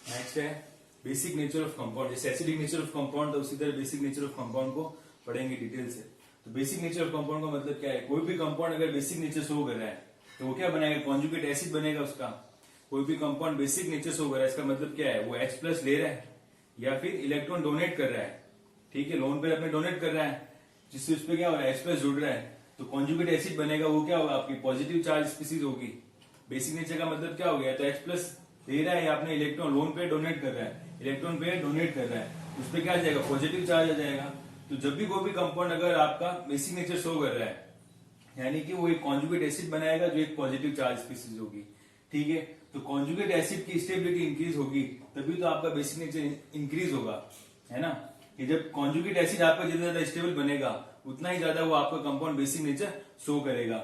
Next है basic nature of compound. जैसे acidic nature of compound तो उसी तरह बेसिक नेचर ऑफ कंपाउंड को पढ़ेंगे डिटेल से। तो बेसिक नेचर ऑफ कंपाउंड का मतलब क्या है, कोई भी कंपाउंड अगर बेसिक नेचर शो कर रहा है तो वो क्या बनाएगा, कॉन्जुगेट एसिड बनेगा उसका। कोई भी कंपाउंड बेसिक नेचर शो कर रहा है इसका मतलब क्या है, वो H+ ले रहा है या फिर इलेक्ट्रॉन डोनेट कर रहा है। ठीक है, लोन पेयर अपने डोनेट कर रहा है जिससे उस पर क्या हो रहा है, H+ जुड़ रहा है तो कॉन्जुगेट एसिड बनेगा। वो क्या होगा, आपकी पॉजिटिव चार्ज स्पीसीज होगी। बेसिक नेचर का मतलब क्या हो गया, तो H+ दे रहा है या अपने इलेक्ट्रॉन लोन पेयर डोनेट कर रहा है, इलेक्ट्रॉन पेयर डोनेट कर रहा है, उस पर क्या आ जाएगा, पॉजिटिव चार्ज आ जाएगा। तो जब भी कोई भी कंपाउंड अगर आपका बेसिक नेचर शो कर रहा है यानी कि वो एक कॉन्जुगेट एसिड बनाएगा जो एक पॉजिटिव चार्ज स्पीसीज होगी। ठीक है, तो कॉन्जुगेट एसिड की स्टेबिलिटी इंक्रीज होगी तभी तो आपका बेसिक नेचर इंक्रीज होगा, है ना। कि जब कॉन्जुगेट एसिड आपका जितना ज्यादा स्टेबल बनेगा उतना ही ज्यादा वो आपका कंपाउंड बेसिक नेचर शो करेगा।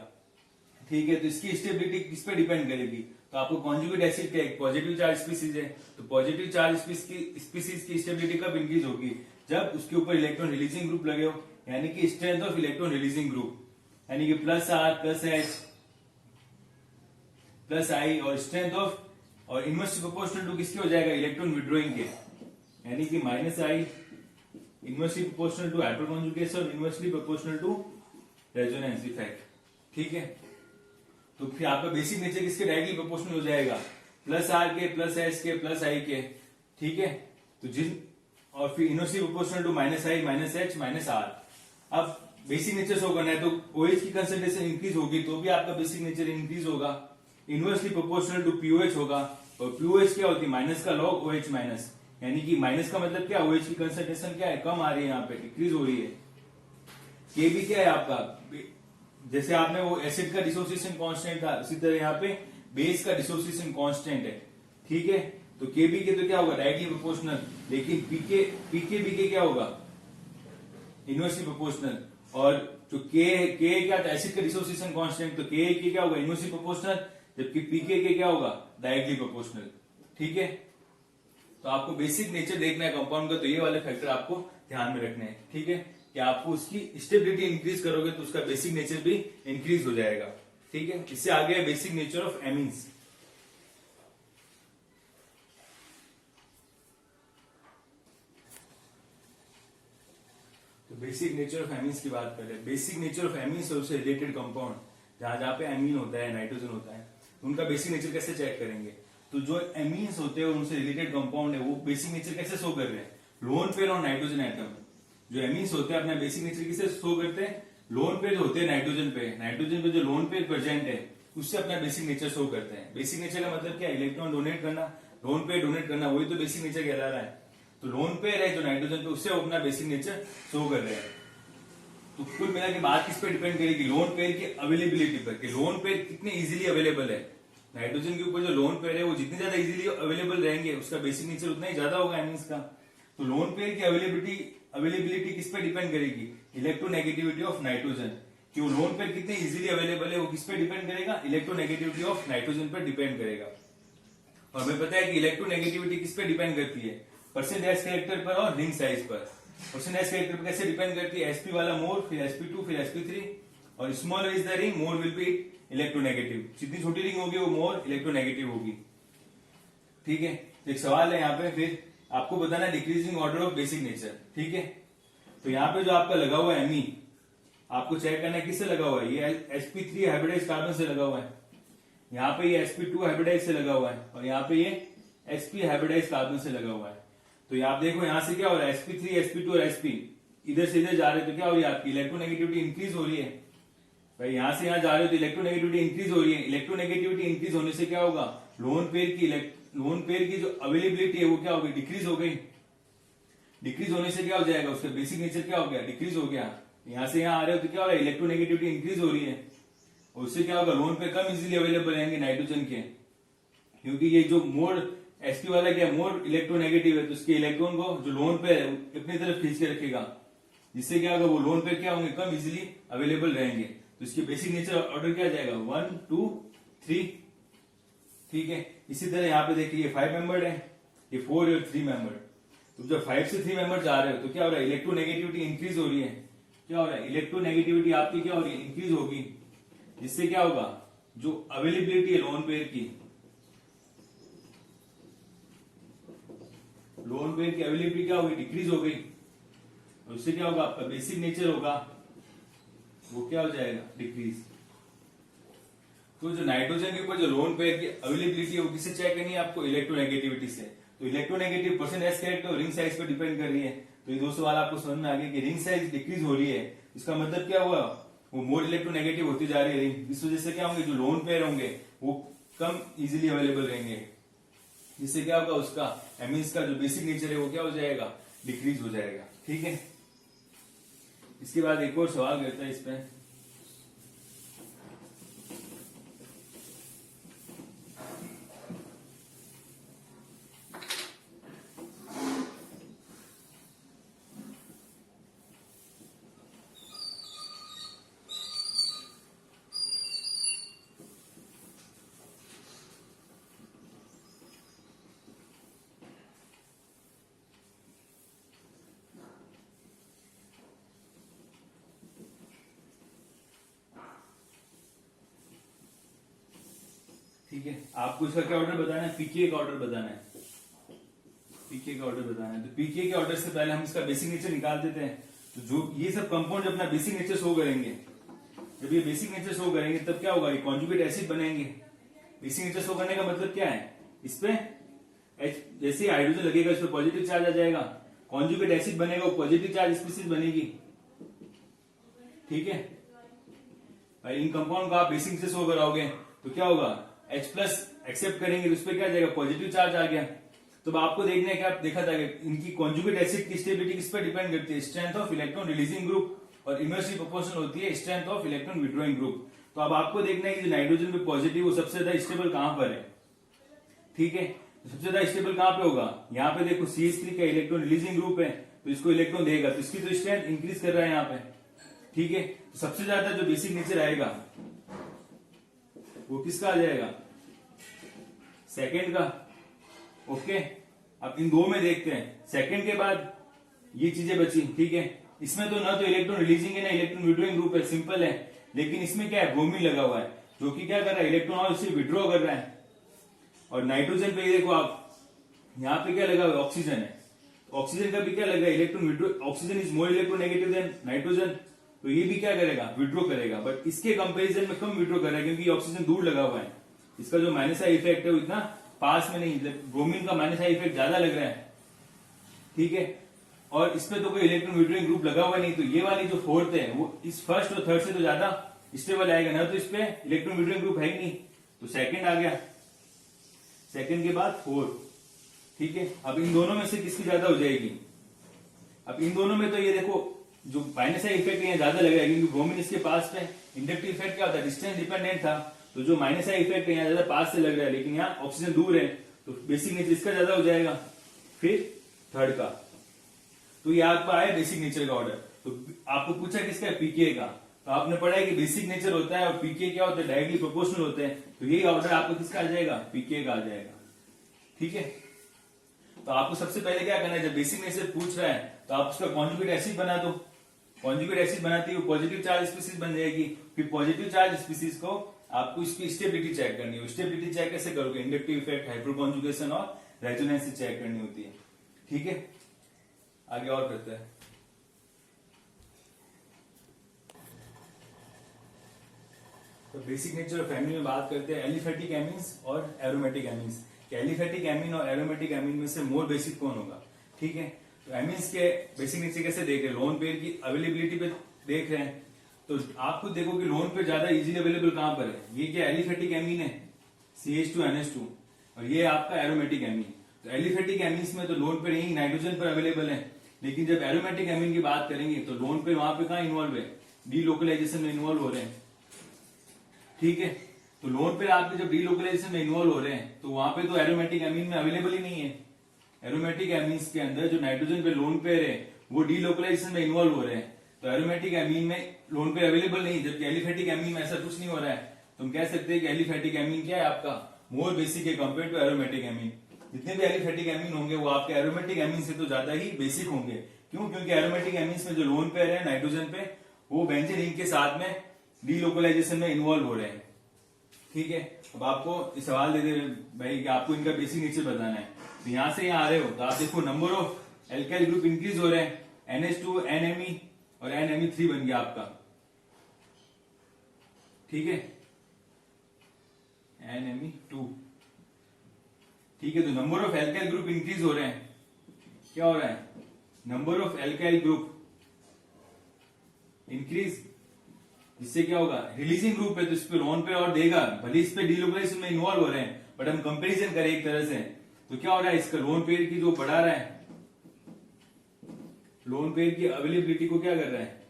ठीक है, तो इसकी स्टेबिलिटी किस पे डिपेंड करेगी, तो आपको कॉन्जुगेट एसिड क्या एक पॉजिटिव चार्ज स्पीसीज है, तो पॉजिटिव चार्ज स्पीसीज की स्टेबिलिटी कब इंक्रीज होगी, जब उसके ऊपर इलेक्ट्रॉन रिलीजिंग ग्रुप लगे हो, यानी कि strength of electron releasing group, यानी कि +R +H +I और स्ट्रेंथ ऑफ और इनवर्सली प्रोपोर्शनल टू किसके हो जाएगा, इलेक्ट्रॉन विड्रॉइंग के, यानी कि -I inversely proportional to hyperconjugation और inversely proportional to resonance effect. ठीक है, तो फिर आपका बेसिक नेचर किसके डायरेक्टली प्रोपोर्शनल हो जाएगा, +R के +H के +I के। ठीक है, तो जिन और फिर inversely proportional to -I -H -R। अब बेसिक नेचर शो करना है तो OH की कंसंट्रेशन इंक्रीज होगी तो भी आपका बेसिक नेचर इंक्रीज होगा। इनवर्सली प्रोपोर्शनल टू POH होगा और POH क्या होती है, माइनस का log OH माइनस, यानी कि माइनस का मतलब क्या, OH की कंसंट्रेशन क्या है, कम आ रही है, यहाँ पे डिक्रीज हो रही है। K भी क्या है आपका, जैसे आपने वो एसिड का डिसोसिएशन कांस्टेंट था उसी तरह यहाँ पे बेस का डिसोसिएशन कांस्टेंट है। ठीक है, तो Kb के तो क्या होगा, डायरेक्टली प्रोपोर्शनल, लेकिन पीके क्या होगा, इनवर्सली प्रोपोर्शनल। और जो के क्या था, एसिड का डिसोसिएशन कांस्टेंट, तो के क्या होगा, इनवर्सली प्रोपोर्शनल, जबकि पीके के क्या होगा, डायरेक्टली प्रोपोर्शनल। ठीक है, तो आपको बेसिक नेचर देखना है कंपाउंड का तो ये वाले फैक्टर आपको ध्यान में रखने हैं। ठीक है, कि आपको उसकी स्टेबिलिटी इंक्रीज करोगे तो उसका बेसिक नेचर भी इंक्रीज हो जाएगा। ठीक है, इससे आगे है बेसिक नेचर ऑफ एमीन्स। तो बेसिक नेचर ऑफ एमीन्स की बात करें, बेसिक नेचर ऑफ एमीन्स और उससे रिलेटेड कंपाउंड जहां पे एमीन होता है, नाइट्रोजन होता है, उनका बेसिक नेचर कैसे चेक करेंगे, तो जो एमीन्स होते हैं उनसे रिलेटेड कंपाउंड है वो बेसिक नेचर कैसे शो कर रहे हैं, लोन पेयर और नाइट्रोजन एटम। जो एमीन्स होते हैं अपना बेसिक नेचर किसे शो करते हैं, लोन पेयर जो होते हैं नाइट्रोजन पे जो लोन पेयर प्रेजेंट है उससे अपना बेसिक नेचर शो करते हैं। बेसिक नेचर का मतलब क्या है, इलेक्ट्रॉन डोनेट करना, लोन पेयर डोनेट करना, वही तो बेसिक नेचर कहला रहा है। तो लोन पेयर है जो नाइट्रोजन पे उससे अपना बेसिक नेचर शो कर रहे हैं। तो कुल मिला के बात किस पे डिपेंड करेगी, लोन पेयर की अवेलेबिलिटी पर, कि लोन पेयर कितने इजीली अवेलेबल है। नाइट्रोजन के ऊपर जो लोन पेयर है वो जितने ज्यादा इजीली अवेलेबल रहेंगे उसका बेसिक नेचर उतना ही ज्यादा होगा एमीन्स का। तो लोन पेयर की अवेलेबिलिटी किस पे डिपेंड करेगी, इलेक्ट्रोनेगेटिविटी ऑफ नाइट्रोजन, कि वो लोन पेयर कितने इजीली अवेलेबल है वो किस पे डिपेंड करेगा, इलेक्ट्रोनेगेटिविटी ऑफ नाइट्रोजन पर डिपेंड करेगा। और हमें पता है कि इलेक्ट्रोनेगेटिविटी किस पे डिपेंड करती है, परसेंट एस कैरेक्टर पर और रिंग साइज पर। परसेंट एस कैरेक्टर पर कैसे डिपेंड करती है, sp वाला मोर, फिर sp2, फिर sp3, और smaller is the ring more will be electronegative. जितनी छोटी रिंग होगी वो मोर इलेक्ट्रोनेगेटिव होगी। ठीक है, एक सवाल है यहाँ पे, फिर आपको बताना decreasing order of basic nature. ठीक है, तो यहाँ पे जो आपका लगा हुआ है एमी, आपको चेक करना है किससे लगा हुआ है, ये sp3 हाइब्रिडाइज कार्बन से लगा हुआ है, यहाँ पे ये sp2 हाइब्रिडाइज से लगा हुआ है, और यहाँ पे ये sp हाइब्रिडाइज कार्बन से लगा हुआ है। तो आप देखो यहाँ से क्या हो रहा है, sp3 sp2 और sp इधर से इधर जा रहे तो क्या हो रही है, आपकी इलेक्ट्रोनेगेटिविटी इंक्रीज हो रही है। भाई यहाँ से यहाँ जा रहे हो तो इलेक्ट्रोनेगेटिविटी इंक्रीज हो रही है। इलेक्ट्रोनेगेटिविटी इंक्रीज होने से क्या होगा, लोन पेयर की जो अवेलेबिलिटी है वो क्या होगी, डिक्रीज हो गई। डिक्रीज होने से क्या हो जाएगा, उसका बेसिक नेचर क्या हो गया, डिक्रीज हो गया। यहाँ से यहाँ आ रहे हो तो क्या हो रहा है, इलेक्ट्रोनेगेटिविटी इंक्रीज हो रही है, और उससे क्या होगा, लोन पेयर कम इजीली अवेलेबल रहेंगे नाइट्रोजन के, क्योंकि ये जो मोर sp वाला क्या मोर इलेक्ट्रोनेगेटिव है तो उसके इलेक्ट्रॉन को जो लोन पेयर है अपनी तरफ खींच के रखेगा, जिससे क्या होगा, वो लोन पेयर क्या होंगे, कम इजीली अवेलेबल रहेंगे। तो इसके बेसिक नेचर ऑर्डर क्या जाएगा, 1 2 3। ठीक है, इसी तरह यहाँ पे देखिए 5 मेंबर्ड है, ये 4 और 3 मेंबर्ड। तो जब 5 से 3 मेंबर जा रहे हो तो क्या हो रहा है, इलेक्ट्रोनेगेटिविटी इंक्रीज हो रही है। क्या हो रहा है, इलेक्ट्रोनेगेटिविटी आपकी क्या हो रही है, इंक्रीज होगी, जिससे क्या होगा, जो अवेलेबिलिटी है लोन पेयर की लोन पेयर की अवेलेबिलिटी क्या होगी, डिक्रीज हो गई, और उससे क्या होगा, आपका बेसिक नेचर होगा वो क्या हो जाएगा, डिक्रीज। तो जो नाइट्रोजन के ऊपर जो लोन पेयर की अवेलेबिलिटी है वो किससे चेक करनी है आपको, इलेक्ट्रोनेगेटिविटी से। तो electronegative percent S character ring size पर डिपेंड कर रही है। तो ये दो सवाल आपको समझ में आ गया कि रिंग साइज डिक्रीज हो रही है, इसका मतलब क्या हुआ, वो मोर इलेक्ट्रोनेगेटिव होती जा रही है रिंग। इस वजह से क्या होंगे, जो लोन पेयर होंगे वो कम इजीली अवेलेबल रहेंगे, जिससे क्या होगा, उसका एमीन्स का जो बेसिक नेचर है वो क्या हो जाएगा, डिक्रीज हो जाएगा। ठीक है, इसके बाद एक और सवाल करता है इस पे, ठीक है, आपको इसका क्या ऑर्डर बताना है, पीके का ऑर्डर बताना है, पीके का ऑर्डर बताना है। तो पीके के ऑर्डर से पहले हम इसका बेसिक नेचर निकाल देते हैं। तो जो ये सब कंपाउंड अपना बेसिक नेचर शो करेंगे, जब ये बेसिक नेचर शो करेंगे तब क्या होगा, ये कॉन्जुगेट एसिड बनेंगे। बेसिक नेचर शो करने का मतलब क्या है, इस पे जैसे हाइड्रोजन लगेगा इस पे पॉजिटिव चार्ज आ जाएगा, कॉन्जुगेट एसिड बनेगा, वो पॉजिटिव चार्ज स्पीसीज बनेगी। ठीक है भाई, इन कंपाउंड का आप बेसिक नेचर शो कराओगे तो क्या होगा, H प्लस एक्सेप्ट करेंगे तो उस पर क्या आ जाएगा, पॉजिटिव चार्ज आ गया। तो अब आपको देखना है कि आप देखा था कि इनकी कॉन्जुगेट एसिड की स्टेबिलिटी किस पर डिपेंड करती है, strength of electron releasing group, और इनवर्सली प्रोपोर्शनल होती है strength of electron withdrawing group. तो अब आपको देखना है कि जो नाइट्रोजन पे पॉजिटिव वो सबसे ज्यादा स्टेबल कहां पर है। ठीक है, सबसे ज्यादा स्टेबल कहां पे होगा, यहाँ पे देखो CH3 का इलेक्ट्रॉन रिलीजिंग ग्रुप है, तो इसको इलेक्ट्रॉन देगा, तो इसकी तो स्ट्रेंथ इंक्रीज कर रहा है यहाँ पे। ठीक है, तो सबसे ज्यादा जो बेसिक नेचर आएगा वो किसका आ जाएगा, सेकेंड का। ओके, अब इन दो में देखते हैं, सेकेंड के बाद ये चीजें बची। ठीक है, इसमें तो ना तो इलेक्ट्रॉन रिलीजिंग है ना इलेक्ट्रॉन विड्रॉइंग ग्रुप है, सिंपल है। लेकिन इसमें क्या है, ब्रोमीन लगा हुआ है जो कि क्या कर रहा है, इलेक्ट्रॉन और उससे विड्रॉ कर रहा है। और नाइट्रोजन पे देखो आप, यहाँ पे क्या लगा हुआ है, ऑक्सीजन है। ऑक्सीजन का भी क्या लग रहा है, electron withdraw, oxygen is more electronegative than nitrogen, तो ये भी क्या करेगा, विड्रॉ करेगा, बट इसके कंपेरिजन में कम विड्रॉ कर रहा है क्योंकि ऑक्सीजन दूर लगा हुआ है। इसका जो माइनस आई इफेक्ट है वो इतना पास में नहीं, ब्रोमीन का माइनस आई इफेक्ट ज्यादा लग रहा है। ठीक है, और इसमें तो कोई इलेक्ट्रॉन विड्रॉइंग ग्रुप लगा हुआ नहीं, तो ये वाली जो फोर्थ है वो इस फर्स्ट और थर्ड से तो ज्यादा स्टेबल आएगा ना, तो इस पे इलेक्ट्रॉन विड्रॉइंग ग्रुप है ही नहीं, तो सेकंड आ गया, सेकंड के बाद फोर्थ। ठीक है, अब इन दोनों में से किसकी ज्यादा हो जाएगी, अब इन दोनों में तो ये देखो जो माइनस आई इफेक्ट यहाँ ज्यादा लग रहा है क्योंकि ब्रोमीन इसके पास पे, इंडक्टिव इफेक्ट क्या होता है, डिस्टेंस डिपेंडेंट था, तो जो माइनस आई इफेक्ट यहाँ ज्यादा पास से लग रहा है, लेकिन यहाँ ऑक्सीजन दूर है, तो बेसिक नेचर इसका ज्यादा हो जाएगा। फिर थर्ड का, तो ये आपका आया बेसिक नेचर का ऑर्डर। तो आपको पूछा किसका, पीके का, तो आपने पढ़ा है कि बेसिक नेचर होता है और पीके क्या होता है, डायरेक्टली प्रोपोर्शनल होते हैं, तो यही ऑर्डर आपको किसका आ जाएगा, पीके का आ जाएगा। ठीक है, तो आपको सबसे पहले क्या करना है, जब बेसिक नेचर पूछ रहा है तो आप उसका कॉन्जुगेट एसिड बना दो, कॉन्जुगेट एसिड बनाती है वो पॉजिटिव चार्ज स्पीसीज बन जाएगी। फिर पॉजिटिव चार्ज स्पीसीज को आपको इसकी स्टेबिलिटी चेक करनी है, स्टेबिलिटी चेक कैसे करोगे, इंडक्टिव इफेक्ट, हाइड्रोकॉन्जुगेशन और रेजोनेंस से चेक करनी होती है। ठीक है, आगे और करते हैं। तो बेसिक नेचर ऑफ एमीन में बात करते हैं एलिफेटिक एमीन्स और एरोमेटिक एमीन्स। एलिफेटिक एमीन और एरोमेटिक एमीन में से मोर बेसिक कौन होगा। ठीक है, तो एमीन्स के बेसिक नेचर कैसे देख रहे हैं, लोन पेयर की अवेलेबिलिटी पे देख रहे हैं। तो आप खुद देखो कि लोन पेयर ज्यादा इजीली अवेलेबल कहां पर है, ये क्या एलिफेटिक एमीन है CH2NH2, और ये आपका एरोमेटिक एमीन। तो एलिफेटिक एमीन्स में तो लोन पेयर यही नाइट्रोजन पर अवेलेबल है, लेकिन जब एरोमेटिक एमीन की बात करेंगे तो लोन पेयर वहां पे कहां इन्वॉल्व है, डीलोकलाइजेशन में इन्वॉल्व हो रहे हैं। ठीक है, तो लोन पेयर आपके जब डीलोकलाइजेशन में इन्वॉल्व हो रहे हैं तो वहां पे तो एरोमेटिक एमीन में अवेलेबल ही नहीं है। एरोमेटिक एमीन्स के अंदर जो नाइट्रोजन पे लोन पेयर है वो डीलोकलाइजेशन में इन्वॉल्व हो रहे हैं, तो एरोमेटिक एमीन में लोन पेयर अवेलेबल नहीं, जबकि एलिफेटिक एमीन में ऐसा कुछ नहीं हो रहा है। तुम कह सकते हैं कि एलिफेटिक एमीन क्या है आपका, मोर बेसिक है कंपेयर टू एरोमेटिक एमीन। जितने भी एलिफेटिक एमीन होंगे वो आपके एरोमेटिक एमीन से तो ज्यादा ही बेसिक होंगे। क्यों, क्योंकि एरोमेटिक एमीन्स में जो लोन पेयर है नाइट्रोजन पे वो बेंजीन रिंग के साथ में डीलोकलाइजेशन में इन्वॉल्व हो रहे हैं। ठीक है, अब आपको सवाल दे दे भाई कि आपको इनका बेसिक नेचर बताना है, तो यहां से यहां आ रहे हो तो आप देखो number of alkyl group increase हो रहे हैं, NH2 NMe और NMe3 बन गया आपका, ठीक है, NMe2, ठीक है। तो number of alkyl group increase हो रहे हैं, क्या हो रहा है, number of alkyl group increase, जिससे क्या होगा, रिलीजिंग ग्रुप है तो इस पे लोन पे और देगा, भले इस पे डीलोकलाइजेशन में इन्वॉल्व हो रहे हैं, बट हम कंपैरिजन करें एक तरह से तो क्या हो रहा है, इसका लोन पेयर की जो बढ़ा रहा है, लोन पेयर की अवेलेबिलिटी को क्या कर रहा है,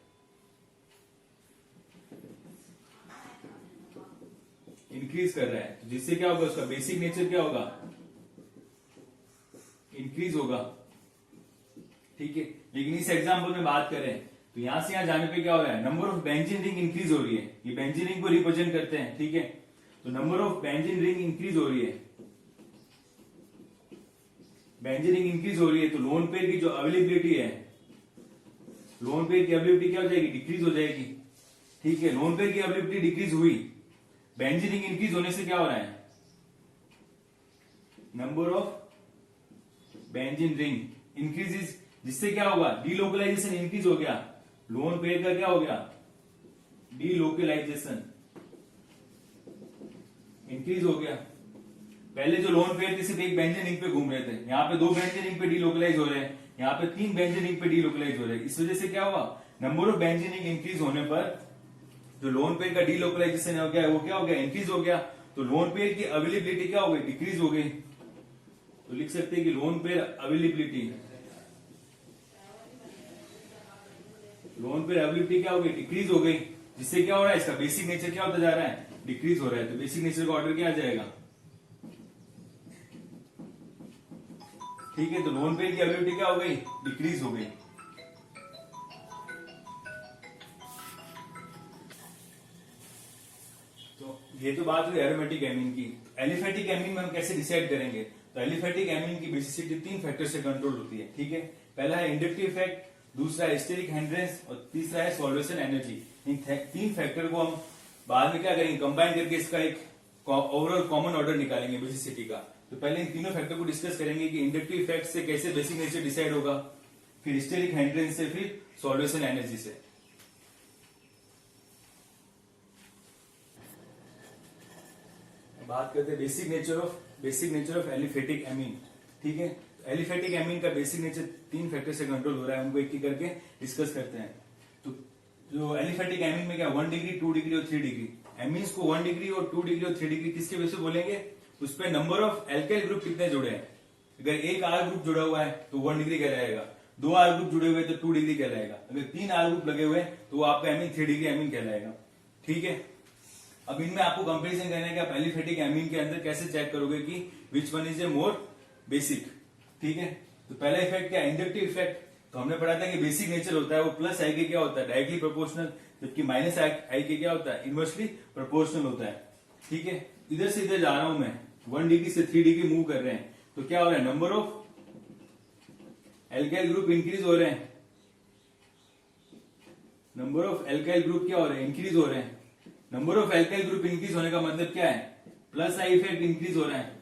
इंक्रीज कर रहा है, तो जिससे क्या होगा, उसका बेसिक नेचर क्या होगा, इंक्रीज होगा, ठीक है। लेकिन इस एग्जाम्पल में बात करें तो यहां से यहां जाने पे क्या हो रहा है, number of benzene ring increase हो रही है, ये बेंजीन रिंग को रिप्रेजेंट करते हैं, ठीक है। तो number of benzene ring increase हो रही है, बेंजीन रिंग इंक्रीज हो रही है, तो लोन पेयर की जो अवेलेबिलिटी है, लोन पेयर की अवेलेबिलिटी क्या हो जाएगी, डिक्रीज हो जाएगी, ठीक है। लोन पेयर की अवेलेबिलिटी डिक्रीज हुई, बेंजीन रिंग इंक्रीज होने से क्या हो रहा है, number of benzene ring increases, जिससे क्या होगा, डीलोकलाइजेशन इंक्रीज हो गया, लोन पेयर का क्या हो गया, डीलोकलाइजेशन इंक्रीज हो गया। पहले जो लोन पेयर थे सिर्फ एक बेंजीन रिंग पे घूम रहे थे, यहाँ पे 2 बेंजीन रिंग पे डीलोकलाइज हो रहे हैं, यहाँ पे 3 बेंजीन रिंग पे डीलोकलाइज हो रहे हैं। इस वजह से क्या हुआ, number of benzene ring increase होने पर जो लोन पेयर का डीलोकलाइजेशन हो गया वो क्या हो गया, इंक्रीज हो गया, तो लोन पेयर की अवेलेबिलिटी क्या हो गई, डिक्रीज हो गई। तो लिख सकते हैं कि lone pair availability, lone pair availability क्या हो गई, डिक्रीज हो गई, जिससे क्या हो रहा है, इसका बेसिक नेचर क्या होता जा रहा है, डिक्रीज हो रहा है। तो बेसिक नेचर का ऑर्डर क्या आ जाएगा, ठीक है। तो लोन पेयर की अवेलेबिलिटी क्या हो गई, डिक्रीज हो गई। तो ये तो बात हुई एरोमेटिक एमीन की। एलिफेटिक एमीन में हम कैसे डिसाइड करेंगे, तो एलिफेटिक एमीन की बेसिसिटी 3 फैक्टर से कंट्रोल होती है, ठीक है। पहला है इंडक्टिव इफेक्ट, दूसरा है स्टेरिक हिंड्रेंस और तीसरा है सॉल्वेशन एनर्जी। इन 3 फैक्टर को हम बाद में क्या करेंगे, कंबाइन करके इसका एक ओवरऑल कॉमन ऑर्डर निकालेंगे बेसिसिटी का। तो पहले इन तीनों फैक्टर को डिस्कस करेंगे कि इंडक्टिव इफेक्ट से कैसे बेसिक नेचर डिसाइड होगा, फिर स्टेरिक हिंड्रेंस से, फिर सॉल्वेशन एनर्जी से। बात करते हैं basic nature of aliphatic amine, ठीक है। एलिफेटिक एमीन का बेसिक नेचर 3 फैक्टर से कंट्रोल हो रहा है, उनको एक एक करके डिस्कस करते हैं। तो जो एलिफेटिक एमीन में क्या 1 डिग्री, 2 डिग्री और 3 डिग्री, एमीन्स को 1 डिग्री और 2 डिग्री और 3 डिग्री किसके बेस पे बोलेंगे, उस पर नंबर ऑफ एल्काइल ग्रुप कितने जुड़े हैं। अगर एक आर ग्रुप जुड़ा हुआ है तो 1 डिग्री कहलाएगा, 2 आर ग्रुप जुड़े हुए तो 2 डिग्री कहलाएगा, अगर 3 आर ग्रुप लगे हुए हैं तो आपका एमीन 3 डिग्री एमीन कहलाएगा, ठीक है। अब इनमें आपको कंपैरिजन करना है कि आप एलिफेटिक एमीन के अंदर कैसे चेक करोगे कि which one is a more basic, ठीक है। तो पहला इफेक्ट क्या, इंडक्टिव इफेक्ट। तो हमने पढ़ा था कि बेसिक नेचर होता है वो प्लस आई के क्या होता है, डायरेक्टली प्रोपोर्शनल, जबकि माइनस आई के क्या होता है, इनवर्सली प्रोपोर्शनल होता है, ठीक है। इधर से इधर जा रहा हूं मैं, 1 डिग्री से 3 डिग्री मूव कर रहे हैं, तो क्या हो रहा है, number of alkyl group increase हो रहे हैं, नंबर ऑफ एल्काइल ग्रुप क्या हो रहे हैं, इंक्रीज हो रहे हैं। Number of alkyl group increase होने का मतलब क्या है, प्लस आई इफेक्ट इंक्रीज हो रहा है।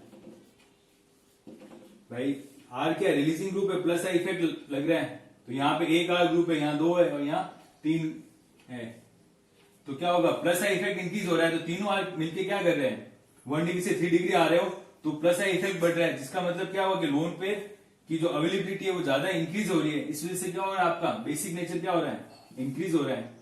भाई आर क्या रिलीजिंग ग्रुप है, प्लस आई इफेक्ट लग रहा है, तो यहाँ पे एक आर ग्रुप है, यहाँ 2 है और यहाँ 3 है, तो क्या होगा, प्लस आई इफेक्ट इंक्रीज हो रहा है। तो तीनों आर मिलके क्या कर रहे हैं, 1 डिग्री से 3 डिग्री आ रहे हो तो प्लस आई इफेक्ट बढ़ रहा है, जिसका मतलब क्या होगा कि लोन पे की जो अवेलेबिलिटी है वो ज्यादा इंक्रीज हो रही है। इस वजह से क्या हो रहा है, आपका बेसिक नेचर क्या हो रहा है, इंक्रीज हो रहा है।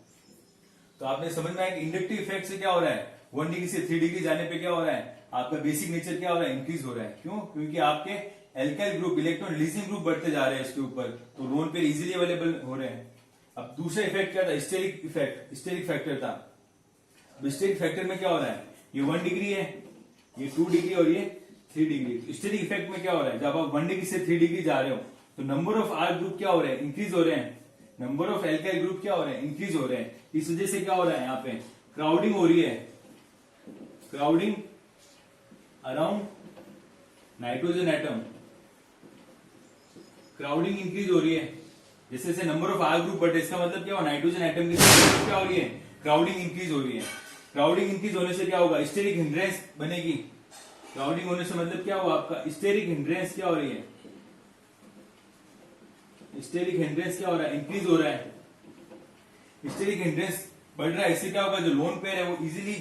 तो आपने समझ में आया कि इंडक्टिव इफेक्ट से क्या हो रहा है, 1 डिग्री से 3 डिग्री जाने पे क्या हो रहा है, आपका बेसिक नेचर क्या हो रहा है, इंक्रीज हो रहा है। क्यों, क्योंकि आपके alkyl group, electron releasing group बढ़ते जा रहे हैं इसके ऊपर, तो लोन पेयर इजीली अवेलेबल हो रहे हैं। अब दूसरा इफेक्ट क्या था, स्टेरिक इफेक्ट, स्टेरिक फैक्टर था। स्टेरिक फैक्टर में क्या हो रहा है, ये 1 डिग्री है, ये 2 डिग्री और ये 3 डिग्री। स्टेरिक इफेक्ट में क्या हो रहा है, जब आप 1 डिग्री से 3 डिग्री जा रहे हो तो नंबर ऑफ आर ग्रुप क्या हो रहे हैं, इंक्रीज हो रहे हैं, नंबर ऑफ एल्काइल ग्रुप क्या हो रहे हैं, इंक्रीज हो रहे हैं। इस वजह से क्या हो रहा है, यहाँ पे क्राउडिंग हो रही है, crowding around nitrogen atom, crowding increase हो रही है। जैसे जैसे नंबर ऑफ आर ग्रुप बढ़े, इसका मतलब क्या हो, नाइट्रोजन एटम की क्या हो रही है, क्राउडिंग इंक्रीज हो रही है। क्राउडिंग इंक्रीज होने से क्या होगा, स्टेरिक हिंड्रेंस बनेगी। क्राउडिंग होने से मतलब क्या हुआ, आपका स्टेरिक हिंड्रेंस क्या हो रही है, स्टेरिक हिंड्रेंस क्या हो रहा है, इंक्रीज हो रहा है। स्टेरिक हिंड्रेंस बढ़ रहा है, इससे क्या होगा, जो लोन पेयर है वो इजीली,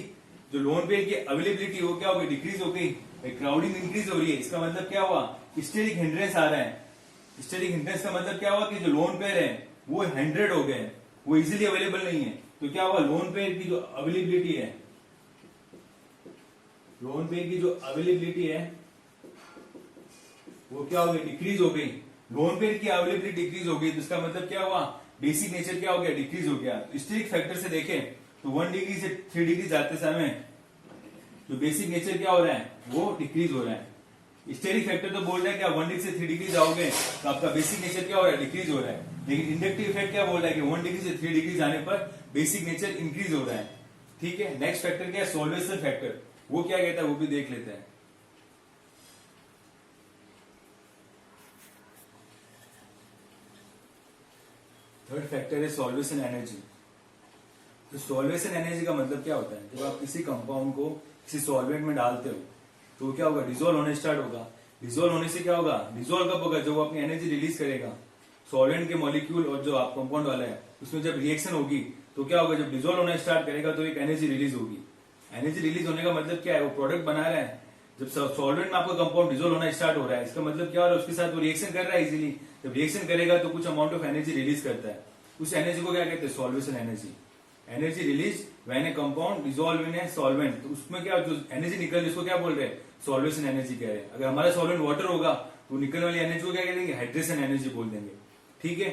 जो लोन पेयर की अवेलेबिलिटी वो क्या हो गई, डिक्रीज हो गई, क्राउडिंग इंक्रीज हो रही है। इसका मतलब क्या हुआ, स्टेरिक हिंड्रेंस आ रहा है। स्टेरिक हिंड्रेंस का मतलब क्या हुआ कि जो लोन पेयर है वो 100 हो गए, वो इजीली अवेलेबल नहीं है। तो क्या हुआ, लोन पेयर की जो अवेलेबिलिटी है, लोन पेयर की जो अवेलेबिलिटी है वो क्या हो गई, डिक्रीज हो गई। लोन पेयर की अवेलेबिलिटी डिक्रीज हो गई तो इसका मतलब क्या हुआ, बेसिक नेचर क्या हो गया, डिक्रीज हो गया। स्टेरिक फैक्टर से देखें तो 1 डिग्री से 3 डिग्री जाते समय जो बेसिक नेचर क्या हो रहा है, वो डिक्रीज हो रहा है। स्टेरिक फैक्टर तो बोल रहा है कि आप 1 डिग्री से 3 डिग्री जाओगे तो आपका बेसिक नेचर क्या हो रहा है, डिक्रीज हो रहा है। लेकिन इंडक्टिव इफेक्ट क्या बोल रहा है कि 1 डिग्री से 3 डिग्री जाने पर बेसिक नेचर इंक्रीज हो रहा है। ठीक है, नेक्स्ट फैक्टर क्या है, सॉल्वेशन फैक्टर, वो क्या कहता है वो भी देख लेते हैं। थर्ड फैक्टर है सॉल्वेशन एनर्जी। तो सॉल्वेशन एनर्जी का मतलब क्या होता है, जब आप किसी कंपाउंड को किसी सॉल्वेंट में डालते हो तो क्या होगा, डिजोल्व होने स्टार्ट होगा। डिजोल्व होने से क्या होगा, डिजोल्व कब होगा, जब वो अपनी एनर्जी रिलीज करेगा। सॉल्वेंट के मॉलिक्यूल और जो आप कंपाउंड वाला है उसमें जब रिएक्शन होगी तो क्या होगा, जब डिजोल्व होना स्टार्ट करेगा तो एक एनर्जी रिलीज होगी। एनर्जी रिलीज होने का मतलब क्या है, वो प्रोडक्ट बना रहा है। जब सॉल्वेंट में आपका कंपाउंड डिजोल्व होना स्टार्ट हो रहा है, इसका मतलब क्या हो रहा है, उसके साथ वो रिएक्शन कर रहा है इजीली। जब रिएक्शन करेगा तो कुछ अमाउंट ऑफ एनर्जी रिलीज करता है, उस एनर्जी को क्या कहते हैं, solvation energy. Energy release when A compound dissolve in a solvent, तो उसमें क्या जो एनर्जी निकल रही है उसको क्या बोल रहे हैं, सॉल्वेशन एनर्जी कह रहे हैं। अगर हमारा सॉल्वेंट वाटर होगा तो निकलने वाली एनर्जी को क्या कह देंगे, हाइड्रेशन एनर्जी बोल देंगे। ठीक है,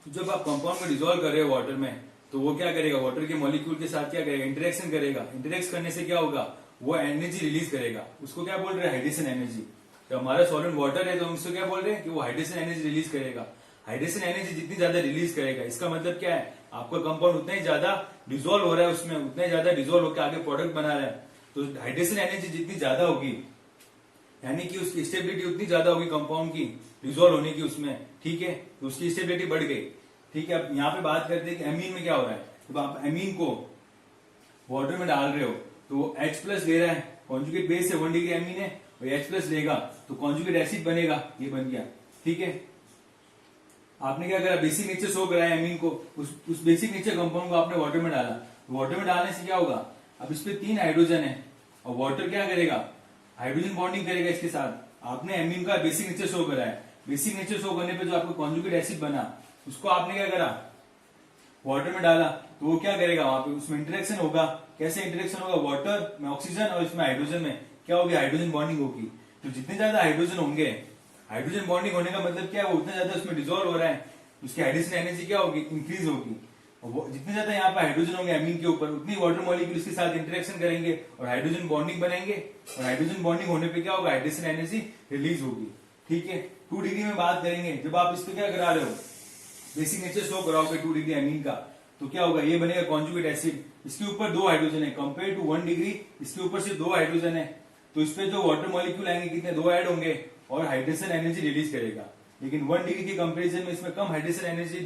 तो जब आप कंपाउंड को डिसॉल्व कर रहे हो वाटर में तो वो क्या करेगा, वाटर के मॉलिक्यूल के साथ क्या करेगा, इंटरेक्शन करेगा। इंटरेक्ट करने से क्या होगा, वो एनर्जी रिलीज करेगा, उसको क्या बोल रहे हैं, हाइड्रेशन एनर्जी। तो हमारा सॉल्वेंट वाटर है तो हम उसको क्या बोल रहे हैं कि वो हाइड्रेशन एनर्जी रिलीज करेगा। हाइड्रेशन एनर्जी जितनी ज्यादा रिलीज करेगा, इसका मतलब क्या है, आपका कंपाउंड उतना ही ज्यादा डिसॉल्व हो रहा है उसमें, उतना ही ज्यादा डिसॉल्व होकर आगे प्रोडक्ट बना रहा है। तो हाइड्रेशन एनर्जी जितनी ज्यादा होगी, यानी कि उसकी स्टेबिलिटी उतनी ज्यादा होगी कंपाउंड की डिसॉल्व होने की उसमें। ठीक है, तो उसकी स्टेबिलिटी बढ़ गई। ठीक है, अब यहाँ पे बात करते हैं कि एमीन में क्या हो रहा है। जब आप एमीन को वाटर में डाल रहे हो तो वो H+ ले रहा है, कॉन्जुगेट बेस से 1 डिग्री एमीन है, और H+ लेगा तो कॉन्जुगेट एसिड बनेगा, ये बन गया। ठीक है, आपने क्या करा, बेसिक नेचर शो कराया एमीन को, उस बेसिक नेचर कंपाउंड को आपने वाटर में डाला। वाटर में डालने से क्या होगा, अब इस पे 3 हाइड्रोजन है और वाटर क्या करेगा, हाइड्रोजन बॉन्डिंग करेगा इसके साथ। आपने एमीन का बेसिक नेचर शो कराया, बेसिक नेचर शो करने पे जो आपको कॉन्जुगेट एसिड बना उसको आपने क्या करा, वाटर में डाला, तो वो क्या करेगा, वहां पे उसमें इंटरेक्शन होगा। कैसे इंटरेक्शन होगा, वाटर में ऑक्सीजन और इसमें हाइड्रोजन में क्या होगी, हाइड्रोजन बॉन्डिंग होगी। तो जितने ज्यादा हाइड्रोजन होंगे, हाइड्रोजन बॉन्डिंग होने का मतलब क्या है, उतना ज्यादा उसमें डिसॉल्व हो रहा है, उसकी हाइड्रोजन एनर्जी क्या होगी, इंक्रीज होगी। और जितने ज्यादा यहाँ पे हाइड्रोजन होंगे एमीन के ऊपर, उतनी वाटर मॉलिक्यूल इसके साथ इंटरेक्शन करेंगे और हाइड्रोजन बॉन्डिंग बनाएंगे, और हाइड्रोजन बॉन्डिंग होने पे क्या होगा, हाइड्रोजन एनर्जी रिलीज होगी। ठीक है, 2 डिग्री में बात करेंगे, जब आप इस पे क्या करा रहे हो, बेसिक नेचर शो कराओगे 2 डिग्री एमीन का, तो क्या होगा, ये बनेगा कॉन्जुगेट एसिड। इसके ऊपर 2 हाइड्रोजन है, कंपेयर टू 1 डिग्री इसके ऊपर से 2 हाइड्रोजन है, तो इस पे जो वाटर मॉलिक्यूल आएंगे कितने, 2 ऐड होंगे और हाइड्रेशन एनर्जी रिलीज करेगा। लेकिन 1 डिग्री के कंपेरिजन में इसमें कम हाइड्रेशन एनर्जी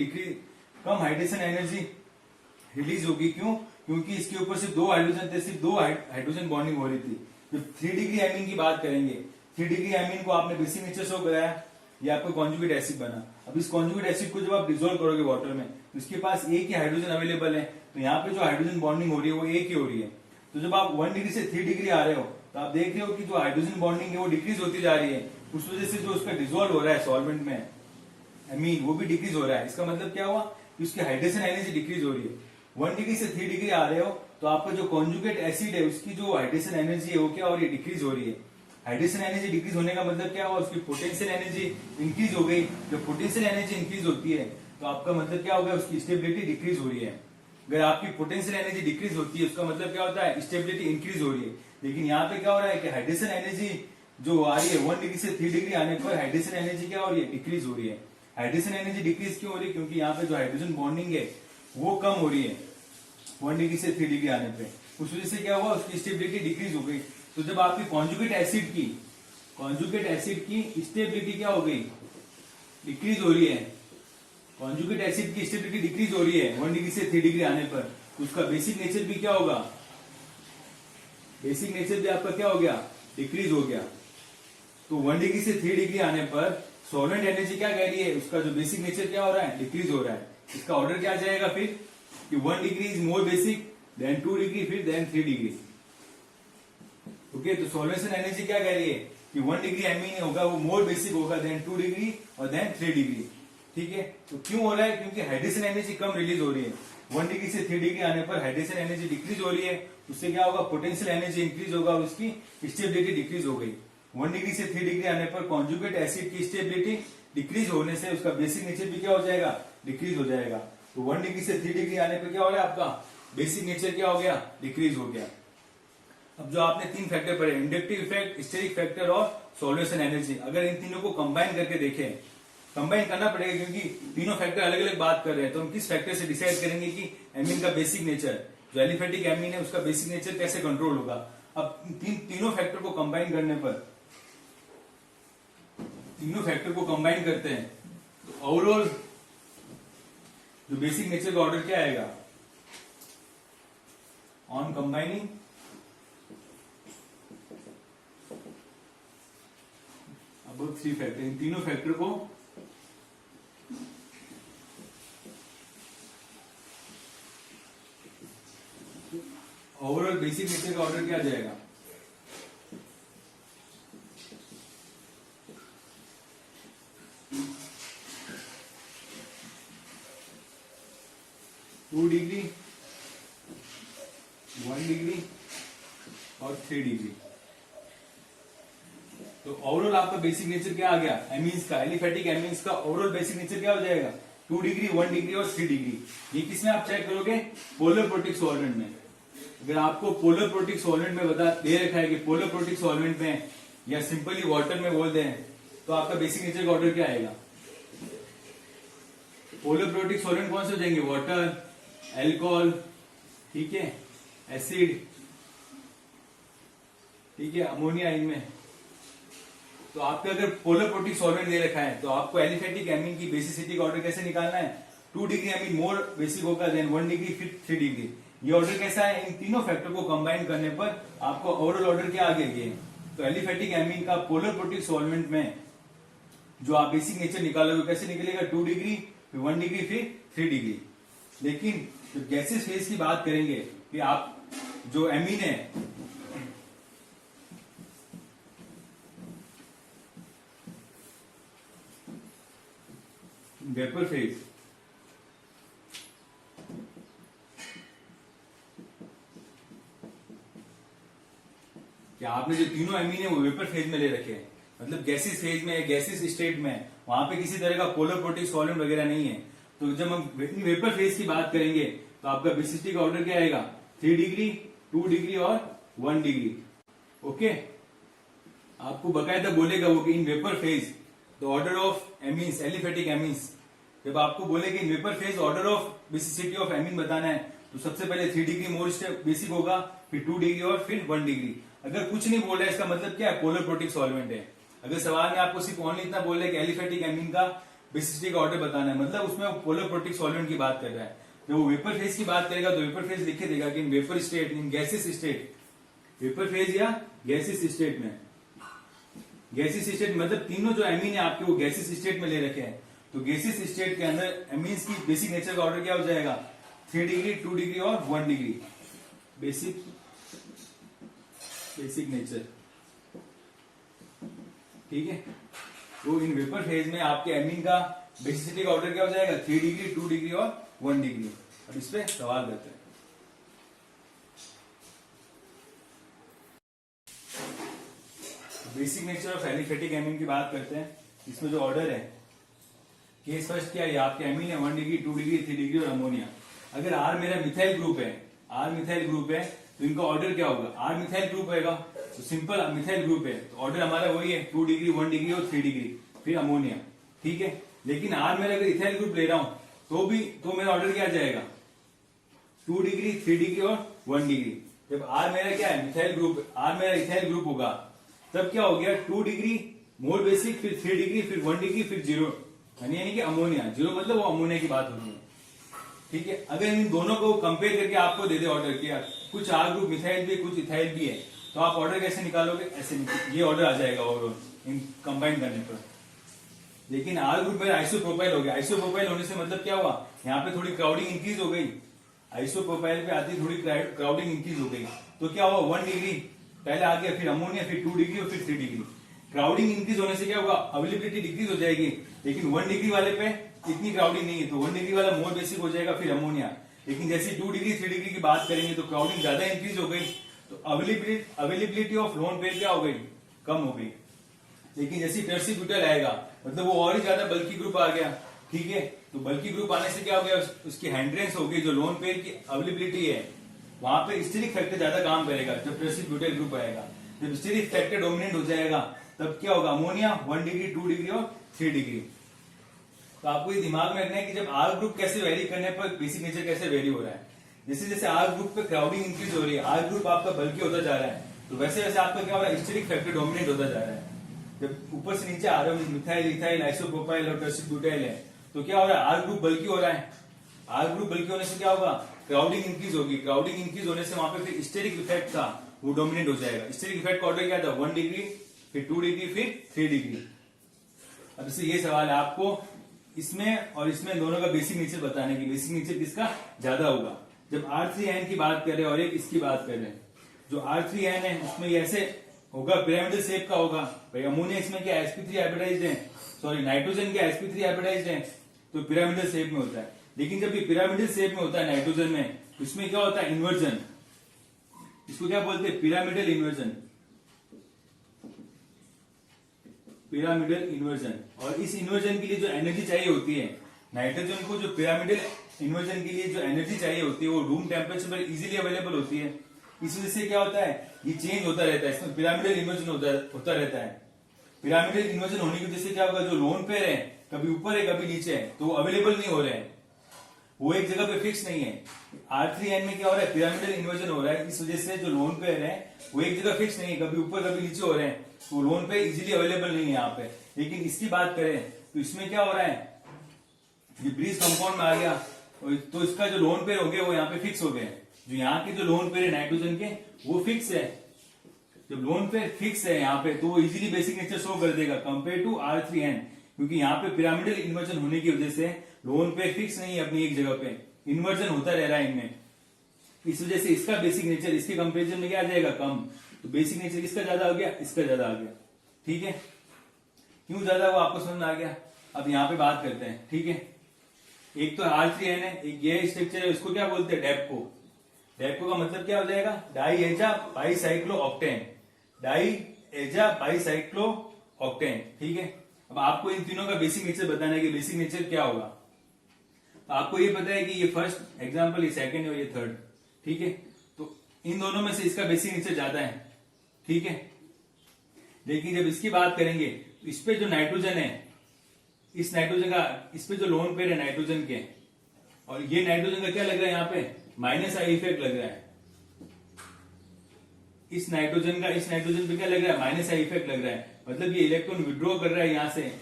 रिलीज होगी। क्यों, क्योंकि इसके ऊपर से 2 हाइड्रोजन थे, सिर्फ 2 हाइड्रोजन बॉन्डिंग हो रही थी। जब 3 डिग्री एमीन की बात करेंगे, 3 डिग्री एमीन को आपने बेसिक नेचर शो कराया, ये आपको कॉन्जुगेट एसिड बना। अब इस कॉन्जुगेट एसिड को जब आप डिसॉल्व करोगे वाटर में तो इसके पास एक ही हाइड्रोजन अवेलेबल है, तो यहाँ पे जो हाइड्रोजन बॉन्डिंग हो रही है वो एक ही हो रही है। तो जब आप 1 डिग्री से 3 डिग्री आ रहे हो तो आप देख रहे हो कि जो हाइड्रोजन बॉन्डिंग है वो डिक्रीज होती जा रही है, उस वजह से जो उसका डिसॉल्व हो रहा है सॉल्वेंट में एमीन, वो भी डिक्रीज हो रहा है। इसका मतलब क्या हुआ कि उसकी हाइड्रेशन एनर्जी डिक्रीज हो रही है। 1 डिग्री से 3 डिग्री आ रहे हो तो आपका जो कॉन्जुगेट एसिड है उसकी जो हाइड्रेशन एनर्जी है वो क्या हो रही है, डिक्रीज हो रही है। हाइड्रेशन एनर्जी डिक्रीज होने का मतलब क्या हुआ, उसकी पोटेंशियल एनर्जी इंक्रीज हो गई। जब पोटेंशियल एनर्जी इंक्रीज होती है तो आपका मतलब क्या होगा, उसकी स्टेबिलिटी डिक्रीज हो रही है। अगर आपकी पोटेंशियल एनर्जी डिक्रीज होती है उसका मतलब क्या होता है, स्टेबिलिटी इंक्रीज हो रही है। लेकिन यहाँ पे क्या हो रहा है कि हाइड्रेशन एनर्जी जो आ रही है 1 डिग्री से 3 डिग्री आने पर हाइड्रेशन एनर्जी क्या हो रही है, डिक्रीज हो रही है। हाइड्रेशन एनर्जी डिक्रीज क्यों हो रही है, क्योंकि यहाँ पे जो हाइड्रोजन बॉन्डिंग है वो कम हो रही है 1 डिग्री से 3 डिग्री आने पे, उस वजह से क्या हुआ, उसकी स्टेबिलिटी डिक्रीज हो गई। तो जब आपकी कॉन्जुगेट एसिड की स्टेबिलिटी क्या हो गई, डिक्रीज हो रही है। कॉन्जुगेट एसिड की स्टेबिलिटी डिक्रीज हो रही है 1 डिग्री से 3 डिग्री आने पर, तो उसका बेसिक नेचर भी क्या होगा, बेसिक नेचर भी आपका क्या हो गया, डिक्रीज हो गया। तो 1 डिग्री से 3 डिग्री आने पर सॉल्वेंट एनर्जी क्या कह रही है, उसका जो बेसिक नेचर क्या हो रहा है, डिक्रीज हो रहा है। इसका ऑर्डर क्या जाएगा फिर कि 1 degree is more basic than 2 degree फिर देन 3 डिग्री। ओके, तो सॉल्वेशन एनर्जी क्या कह रही है कि 1 डिग्री एमीन होगा वो मोर बेसिक होगा देन 2 डिग्री और देन 3 डिग्री। ठीक है, तो क्यों हो रहा है, क्योंकि हाइड्रेशन एनर्जी कम रिलीज हो रही है। 1 डिग्री से 3 डिग्री आने पर हाइड्रेशन एनर्जी डिक्रीज हो रही है, उससे क्या होगा, पोटेंशियल एनर्जी इंक्रीज होगा, उसकी स्टेबिलिटी डिक्रीज हो गई। 1 डिग्री से 3 डिग्री आने पर कॉन्जुगेट एसिड की स्टेबिलिटी डिक्रीज होने से उसका बेसिक नेचर भी क्या हो जाएगा, डिक्रीज हो जाएगा। तो 1 डिग्री से 3 डिग्री आने पर क्या हो रहा है, आपका बेसिक नेचर क्या हो गया, डिक्रीज हो गया। अब जो आपने 3 फैक्टर पढ़े, इंडक्टिव इफेक्ट, स्टेरिक फैक्टर और सॉल्वेशन एनर्जी, अगर इन तीनों को कंबाइन करके देखें, कंबाइन करना पड़ेगा क्योंकि तीनों फैक्टर अलग अलग बात कर रहे हैं, तो हम किस फैक्टर से डिसाइड करेंगे कि एमीन का बेसिक नेचर, जो एलिफेटिक एमीन है उसका बेसिक नेचर कैसे कंट्रोल होगा। अब तीनों फैक्टर को कंबाइन करने पर, तीनों फैक्टर को कंबाइन करते हैं तो ओवरऑल जो बेसिक नेचर का ऑर्डर क्या आएगा, ऑन कंबाइनिंग अब 3 फैक्टर, इन तीनों फैक्टर को ओवरऑल बेसिक नेचर का ऑर्डर क्या जाएगा, टू डिग्री, 1 डिग्री और 3 डिग्री। तो ओवरऑल आपका बेसिक नेचर क्या आ गया, एमीन्स का, एलिफेटिक एमीन्स का ओवरऑल बेसिक नेचर क्या हो जाएगा, 2 डिग्री, 1 डिग्री और 3 डिग्री। ये किसमें आप चेक करोगे, पोलर प्रोटिक सॉल्वेंट में। अगर आपको पोलर प्रोटिक सॉल्वेंट में बता दे रखा है कि पोलर प्रोटिक सॉल्वेंट में या सिंपली वाटर में बोल दें, तो आपका बेसिक नेचर का ऑर्डर क्या आएगा, पोलर प्रोटिक सॉल्वेंट कौन से हो जाएंगे, वाटर, एल्कोहल, ठीक है, एसिड, ठीक है, अमोनिया इनमें। तो आपके अगर पोलर प्रोटिक सॉल्वेंट दे रखा है तो आपको एलिफेटिक एमीन की बेसिसिटी का ऑर्डर कैसे निकालना है, 2 डिग्री एमीन मोर बेसिक होगा देन 1 डिग्री फिर 3 डिग्री। ये ऑर्डर कैसा है, इन तीनों फैक्टर को कंबाइन करने पर आपको ओवरऑल ऑर्डर क्या आ गया ये। तो एलिफेटिक एमीन का पोलर प्रोटिक सॉल्वेंट में जो आप बेसिक नेचर निकालोगे कैसे निकलेगा, 2 डिग्री फिर 1 डिग्री फिर 3 डिग्री। लेकिन जो गैसेस फेज की बात करेंगे कि आप जो एमीन है, वेपर फेज, क्या आपने जो तीनों एमीन है वो वेपर फेज में ले रखे हैं, मतलब गैसेस फेज में, गैसेस स्टेट में, वहां पे किसी तरह का पोलर प्रोटिक सॉल्वेंट वगैरह नहीं है। तो जब हम वेपर फेज की बात करेंगे तो आपका बेसिसिटी का ऑर्डर क्या आएगा, 3 डिग्री, 2 डिग्री और 1 डिग्री। ओके, आपको बकायदा बोलेगा वो कि in vapour phase the order of amines, aliphatic amines. जब आपको बोले कि in vapour phase order of basicity of amine बताना है तो सबसे पहले 3 डिग्री मोर बेसिक होगा, फिर 2 डिग्री और फिर 1 डिग्री। अगर कुछ नहीं बोल रहा है इसका मतलब क्या है, पोलर प्रोटिक सॉल्वेंट है। अगर सवाल में आपको सिर्फ ओनली इतना बोल रहे कि एलिफेटिक एमीन का बेसिसिटी का ऑर्डर बताना है, मतलब उसमें वो पोलर प्रोटिक सॉल्वेंट की बात कर रहा है। जब वो वेपर फेज की बात करेगा तो वेपर फेज लिखे देगा कि in vapour state, in gases state, vapour phase या गैसेस स्टेट में, गैसेस स्टेट मतलब तीनों जो एमीन है आपके वो गैसेस स्टेट में ले रखे हैं। तो गैसेस स्टेट के अंदर एमीन्स की बेसिक नेचर का ऑर्डर क्या हो जाएगा, 3 डिग्री, 2 डिग्री और 1 डिग्री बेसिक नेचर। ठीक है, तो इन वेपर फेज में आपके एमीन का बेसिसिटी का ऑर्डर क्या हो जाएगा, 3 डिग्री, 2 डिग्री और 1 डिग्री। अब इस पे सवाल करते हैं। Basic nature of aliphatic amine की बात करते हैं। इसमें जो ऑर्डर है, केस फर्स्ट क्या है, आपके एमीन है 1 डिग्री, 2 डिग्री, 3 डिग्री और अमोनिया। अगर आर मेरा मिथाइल ग्रुप है, आर मिथाइल ग्रुप है तो इनका ऑर्डर क्या होगा, आर मिथाइल ग्रुप होगा तो सिंपल मिथाइल ग्रुप है तो ऑर्डर हमारा वही है 2 डिग्री, 1 डिग्री और 3 डिग्री फिर अमोनिया। ठीक है, लेकिन आर मेरा अगर इथाइल ग्रुप ले रहा हूं तो मेरा ऑर्डर क्या जाएगा, 2 डिग्री, 3 डिग्री और 1 डिग्री। जब आर मेरा क्या है, मिथाइल ग्रुप, आर मेरा इथाइल ग्रुप होगा तब क्या हो गया, 2 डिग्री मोर बेसिक, फिर 3 डिग्री, फिर 1 डिग्री, फिर 0, यानी कि अमोनिया। 0 मतलब वो अमोनिया की बात होगी। ठीक है, अगर इन दोनों को कंपेयर करके आपको दे दे ऑर्डर किया, कुछ आर ग्रुप मिथाइल भी कुछ इथाइल भी है, तो आप ऑर्डर कैसे निकालोगे, ऐसे ये ऑर्डर आ जाएगा ओवरऑल इन कंबाइन करने पर। लेकिन आर ग्रुप में आइसोप्रोपाइल हो गया, आइसोप्रोपाइल होने से मतलब क्या हुआ, यहाँ पे थोड़ी क्राउडिंग इंक्रीज हो गई, आइसोप्रोपाइल पे आती थोड़ी क्राउडिंग इंक्रीज हो गई, तो क्या हुआ 1 डिग्री पहले आ गया, फिर अमोनिया, फिर 2 डिग्री और फिर 3 डिग्री। क्राउडिंग इंक्रीज होने से क्या होगा, अवेलेबिलिटी डिक्रीज हो जाएगी, लेकिन 1 डिग्री वाले पे इतनी क्राउडिंग नहीं है, तो 1 डिग्री वाला मोर बेसिक हो जाएगा, फिर अमोनिया। लेकिन जैसे 2 डिग्री 3 डिग्री की बात करेंगे तो क्राउडिंग ज्यादा इंक्रीज हो गई, तो अवेलेबिलिटी ऑफ लोन पेयर क्या हो गई, कम हो गई। लेकिन जैसे टर्सी ब्यूटाइल आएगा मतलब वो और ही ज्यादा बल्कि ग्रुप आ गया, ठीक है, तो बल्कि ग्रुप आने से क्या हो गया, उसकी हैंड्रेंस हो गई, जो लोन पेयर की अवेलेबिलिटी है वहां पे स्टेरिक फैक्टर ज्यादा काम करेगा जब टर्सी ब्यूटाइल ग्रुप आएगा। जब स्टेरिक फैक्टर डोमिनेंट हो जाएगा तब क्या होगा, अमोनिया 1 डिग्री 2 डिग्री और 3 डिग्री। तो आपको ये दिमाग में रखना है कि जब आर ग्रुप कैसे वेरी करने पर बेसिक नेचर कैसे वेरी हो रहा है। जैसे जैसे आर ग्रुप पे क्राउडिंग इंक्रीज हो रही है, आर ग्रुप आपका बल्कि होता जा रहा है, तो वैसे वैसे आपका क्या हो रहा है, स्टेरिक फैक्टर डोमिनेट होता जा रहा है। जब ऊपर से नीचे आ रहे हो मिथाइल इथाइल आइसोप्रोपाइल और टर्सी ब्यूटाइल है, तो क्या हो रहा है, आर ग्रुप बल्कि हो रहा है। आर ग्रुप बल्कि होने से क्या होगा, क्राउडिंग इंक्रीज होगी, क्राउडिंग इंक्रीज होने से वहां पे फिर स्टेरिक इफेक्ट था वो डोमिनेट हो जाएगा। स्टेरिक इफेक्ट का ऑर्डर क्या था, 1 डिग्री फिर 2 डिग्री फिर 3 डिग्री। अब इससे ये सवाल है आपको इसमें और इसमें दोनों का बेसिक नेचर बताने की, बेसिक नेचर किसका ज्यादा होगा। जब R3N की बात कर रहे हैं और एक इसकी बात कर रहे हैं, जो R3N है उसमें ये ऐसे होगा, पिरामिडल शेप का होगा। भाई अमोनिया इसमें क्या sp3 हाइब्रिडाइज्ड है, सॉरी नाइट्रोजन क्या sp3 हाइब्रिडाइज्ड है, तो पिरामिडल शेप में होता है। लेकिन जब ये पिरामिडल शेप में होता है नाइट्रोजन में, उसमें क्या होता है, इन्वर्जन, इसको क्या बोलते हैं, पिरामिडल इन्वर्जन, पिरामिडल इन्वर्जन। और इस इन्वर्जन के लिए जो एनर्जी चाहिए होती है नाइट्रोजन को, जो पिरामिडल इन्वर्जन के लिए जो एनर्जी चाहिए होती है वो रूम टेम्परेचर पर इजीली अवेलेबल होती है। इस वजह से क्या होता है, ये चेंज होता रहता है, इसमें पिरामिडल इन्वर्जन होता रहता है। पिरामिडल इन्वर्जन होने की वजह से क्या होगा, जो लोन पेयर है कभी ऊपर है कभी नीचे है, तो वो अवेलेबल नहीं हो रहे हैं, वो एक जगह पे फिक्स नहीं है। R3N में क्या हो रहा है, पिरामिडल इन्वर्जन हो रहा है, इस वजह से जो लोन पेयर है वो एक जगह फिक्स नहीं है, कभी ऊपर कभी नीचे हो रहे हैं, तो लोन पेयर इजीली अवेलेबल नहीं है यहाँ पे। लेकिन इसकी बात करें तो इसमें क्या हो रहा है, ये ब्रीज कंपाउंड में आ गया, तो इसका जो लोन पेयर हो गया वो यहाँ पे फिक्स हो गए। जो यहाँ के जो लोन पेयर है नाइट्रोजन के वो फिक्स है, जब लोन पेयर फिक्स है यहाँ पे तो वो इजीली बेसिक नेचर शो कर देगा कंपेयर टू R3N, क्योंकि यहाँ पे पिरामिडल इन्वर्जन होने की वजह से लोन पेयर फिक्स नहीं है अपनी एक जगह पे, इन्वर्जन होता रह रहा है इनमें। इस वजह से इसका बेसिक नेचर इसके कंपेरिजन में क्या आ जाएगा, कम। तो बेसिक नेचर किसका ज्यादा हो गया, इसका ज्यादा आ गया, ठीक है। क्यों ज्यादा हुआ आपको समझ में आ गया। अब यहाँ पे बात करते हैं, ठीक है। एक तो R3N है, एक ये स्ट्रक्चर है, इसको क्या बोलते हैं, डेप्को। डेप्को का मतलब क्या हो जाएगा, डाईएजा बाईसाइक्लो ऑक्टेन, डाईएजा बाईसाइक्लो ऑक्टेन, ठीक है। अब आपको इन तीनों का बेसिक नेचर बताना है कि बेसिक नेचर क्या होगा। तो आपको ये पता है कि ये फर्स्ट एग्जांपल, ये सेकंड और ये थर्ड, ठीक है। तो इन दोनों में से इसका बेसिक नेचर ज्यादा है, ठीक है। लेकिन जब इसकी बात करेंगे तो इस पे जो नाइट्रोजन है, इस नाइट्रोजन का इस पे जो लोन पेयर है नाइट्रोजन के, और ये नाइट्रोजन का क्या लग रहा है यहाँ पे, माइनस आई इफेक्ट लग रहा है। इस नाइट्रोजन पे क्या लग रहा है, माइनस आई इफेक्ट लग रहा है, मतलब ये इलेक्ट्रॉन विड्रॉ कर रहा है यहाँ से।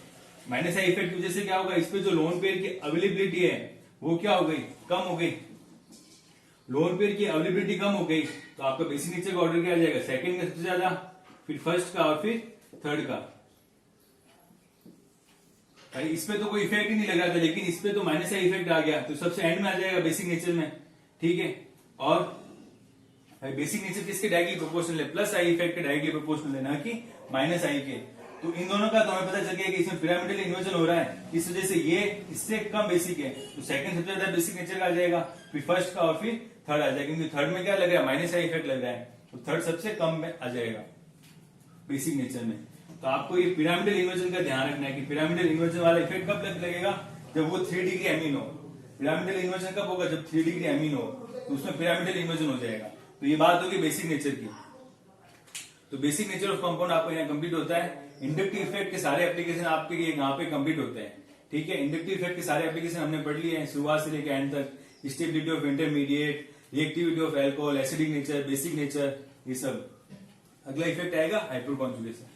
माइनस आई इफेक्ट की वजह से क्या होगा, इस पे जो लोन पेयर की अवेलेबिलिटी है वो क्या हो गई, कम हो गई। लोन पेयर की अवेलेबिलिटी कम हो गई तो आपका बेसिक नेचर का ऑर्डर क्या आ जाएगा, सेकंड का सबसे ज्यादा, फिर फर्स्ट का और फिर थर्ड का। भाई इस पे तो कोई इफेक्ट ही नहीं लग रहा था, लेकिन इस पे तो माइनस आई इफेक्ट आ गया, तो सबसे एंड में आ जाएगा बेसिक नेचर में, ठीक है। और भाई बेसिक नेचर किसके डायरेक्टली प्रोपोर्शनल है, प्लस आई इफेक्ट के डायरेक्टली प्रोपोर्शनल है, ना कि माइनस आई के। तो इन दोनों का तो हमें पता चल गया कि इसमें पिरामिडल इन्वर्जन हो रहा है, इस वजह से ये इससे कम बेसिक है, तो सेकंड सबसे ज्यादा बेसिक नेचर का आ जाएगा, फिर फर्स्ट का और फिर थर्ड आ जाएगा। क्योंकि थर्ड में क्या लग रहा है, माइनस आई इफेक्ट लग रहा है, तो थर्ड सबसे कम में आ जाएगा बेसिक नेचर में। तो आपको ये पिरामिडल इन्वर्जन का ध्यान रखना है कि पिरामिडल इन्वर्जन वाला इफेक्ट कब लगेगा, जब वो 3 डिग्री एमीन हो। पिरामिडल इन्वर्जन कब होगा, जब 3 डिग्री एमीन हो, तो उसमें पिरामिडल इन्वर्जन हो जाएगा। तो ये बात होगी बेसिक नेचर की। तो बेसिक नेचर ऑफ कंपाउंड आपको यहाँ कंप्लीट होता है। इंडक्टिव इफेक्ट के सारे एप्लीकेशन आपके लिए यहाँ पे कंप्लीट होते हैं, ठीक है। इंडक्टिव इफेक्ट के सारे एप्लीकेशन हमने पढ़ लिए हैं शुरुआत से लेकर एंड तक। Stability of intermediate, reactivity of alcohol, acidic nature, basic nature, ये सब। अगला इफेक्ट आएगा हाइड्रोकॉन्जुगेशन।